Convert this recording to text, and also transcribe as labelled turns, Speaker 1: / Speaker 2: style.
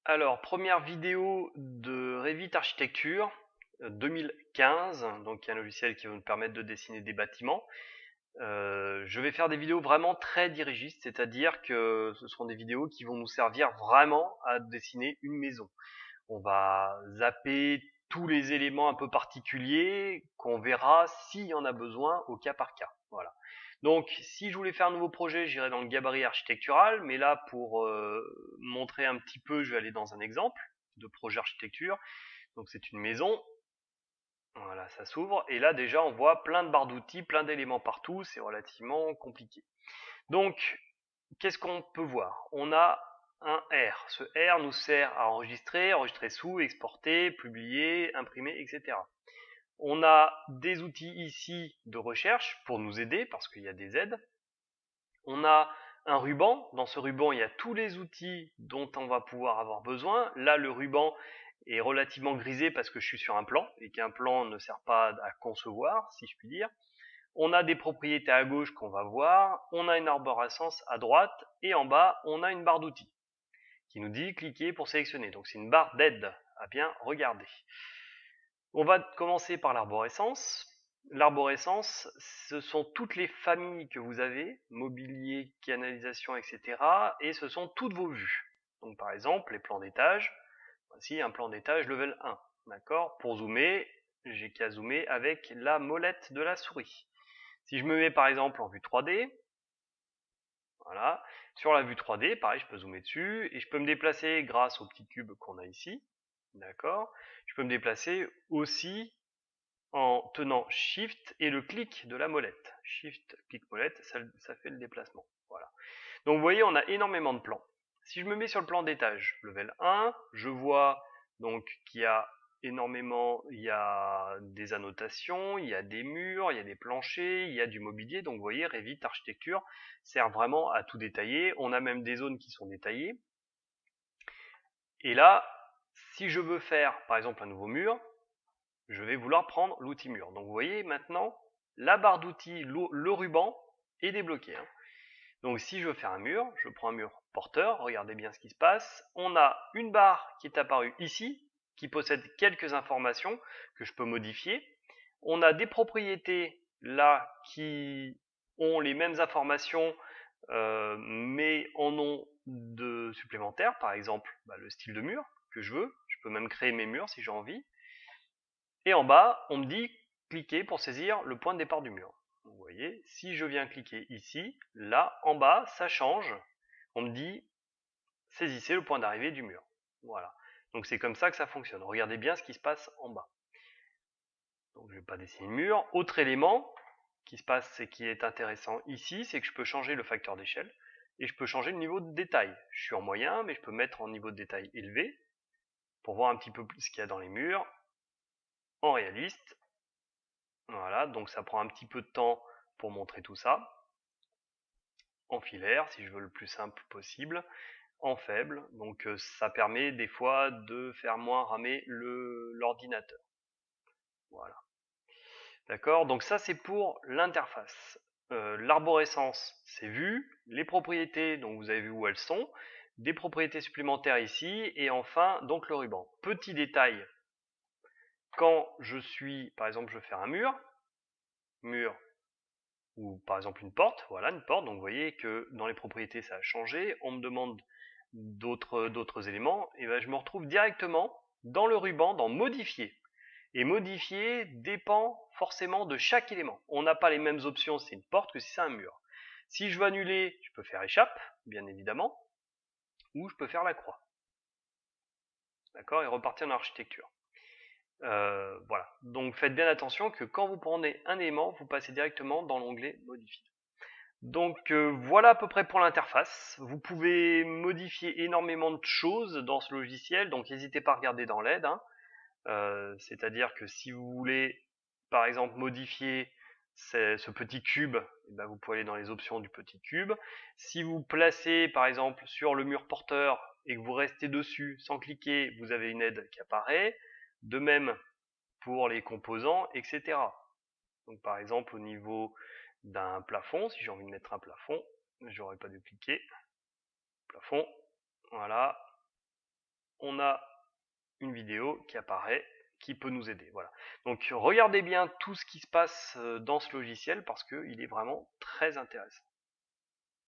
Speaker 1: Alors, première vidéo de Revit Architecture 2015, donc il y a un logiciel qui va nous permettre de dessiner des bâtiments. Je vais faire des vidéos vraiment très dirigistes, c'est-à-dire que ce seront des vidéos qui vont nous servir vraiment à dessiner une maison. On va zapper tous les éléments un peu particuliers qu'on verra s'il y en a besoin au cas par cas. Voilà. Donc, si je voulais faire un nouveau projet, j'irais dans le gabarit architectural, mais là, pour montrer un petit peu, je vais aller dans un exemple de projet architecture. Donc, c'est une maison. Voilà, ça s'ouvre. Et là, déjà, on voit plein de barres d'outils, plein d'éléments partout. C'est relativement compliqué. Donc, qu'est-ce qu'on peut voir? On a un R. Ce R nous sert à enregistrer sous, exporter, publier, imprimer, etc. On a des outils ici de recherche pour nous aider, parce qu'il y a des aides. On a un ruban. Dans ce ruban, il y a tous les outils dont on va pouvoir avoir besoin. Là, le ruban est relativement grisé parce que je suis sur un plan, et qu'un plan ne sert pas à concevoir, si je puis dire. On a des propriétés à gauche qu'on va voir, on a une arborescence à droite, et en bas, on a une barre d'outils qui nous dit cliquer pour sélectionner. Donc c'est une barre d'aide à bien regarder. On va commencer par l'arborescence. L'arborescence, ce sont toutes les familles que vous avez, mobilier, canalisation, etc. Et ce sont toutes vos vues. Donc par exemple, les plans d'étage. Voici un plan d'étage level 1. D'accord? Pour zoomer, j'ai qu'à zoomer avec la molette de la souris. Si je me mets par exemple en vue 3D, voilà, sur la vue 3D, pareil, je peux zoomer dessus et je peux me déplacer grâce au petit cube qu'on a ici. D'accord? Je peux me déplacer aussi en tenant Shift et le clic de la molette. Shift, clic, molette, ça fait le déplacement. Voilà. Donc vous voyez, on a énormément de plans. Si je me mets sur le plan d'étage, level 1, je vois donc qu'il y a énormément, il y a des annotations, il y a des murs, il y a des planchers, il y a du mobilier. Donc vous voyez, Revit Architecture sert vraiment à tout détailler. On a même des zones qui sont détaillées. Et là, si je veux faire par exemple un nouveau mur, je vais vouloir prendre l'outil mur. Donc vous voyez maintenant, la barre d'outils, le ruban est débloqué. Donc si je veux faire un mur, je prends un mur porteur, regardez bien ce qui se passe. On a une barre qui est apparue ici, qui possède quelques informations que je peux modifier. On a des propriétés là qui ont les mêmes informations, mais en ont de supplémentaires. Par exemple, le style de mur que je veux. Je peux même créer mes murs si j'ai envie. Et en bas, on me dit cliquer pour saisir le point de départ du mur. Vous voyez, si je viens cliquer ici, là, en bas, ça change. On me dit saisissez le point d'arrivée du mur. Voilà. Donc c'est comme ça que ça fonctionne. Regardez bien ce qui se passe en bas. Donc je ne vais pas dessiner le mur. Autre élément qui se passe et qui est intéressant ici, c'est que je peux changer le facteur d'échelle et je peux changer le niveau de détail. Je suis en moyen, mais je peux mettre en niveau de détail élevé pour voir un petit peu plus ce qu'il y a dans les murs. En réaliste, voilà, donc ça prend un petit peu de temps pour montrer tout ça. En filaire, si je veux le plus simple possible. En faible, donc ça permet des fois de faire moins ramer l'ordinateur. Voilà. D'accord? Donc ça c'est pour l'interface. L'arborescence, c'est vu. Les propriétés, donc vous avez vu où elles sont. Des propriétés supplémentaires ici. Et enfin, donc le ruban. Petit détail, quand je suis, par exemple, je veux faire un mur, ou par exemple une porte, voilà une porte, donc vous voyez que dans les propriétés ça a changé, on me demande d'autres éléments, et ben je me retrouve directement dans le ruban, dans modifier. Et modifier dépend forcément de chaque élément. On n'a pas les mêmes options si c'est une porte que si c'est un mur. Si je veux annuler, je peux faire échappe, bien évidemment, ou je peux faire la croix. D'accord? Et repartir dans l'architecture. Voilà. Donc faites bien attention que quand vous prenez un élément, vous passez directement dans l'onglet modifier. Donc voilà à peu près pour l'interface. Vous pouvez modifier énormément de choses dans ce logiciel, donc n'hésitez pas à regarder dans l'aide. C'est-à-dire que si vous voulez par exemple modifier ce petit cube, eh ben, vous pouvez aller dans les options du petit cube. Si vous placez par exemple sur le mur porteur et que vous restez dessus sans cliquer, vous avez une aide qui apparaît. De même pour les composants, etc. Donc par exemple au niveau d'un plafond, si j'ai envie de mettre un plafond, j'aurais pas dû cliquer, plafond, voilà, on a une vidéo qui apparaît, qui peut nous aider. Voilà. Donc regardez bien tout ce qui se passe dans ce logiciel parce qu'il est vraiment très intéressant.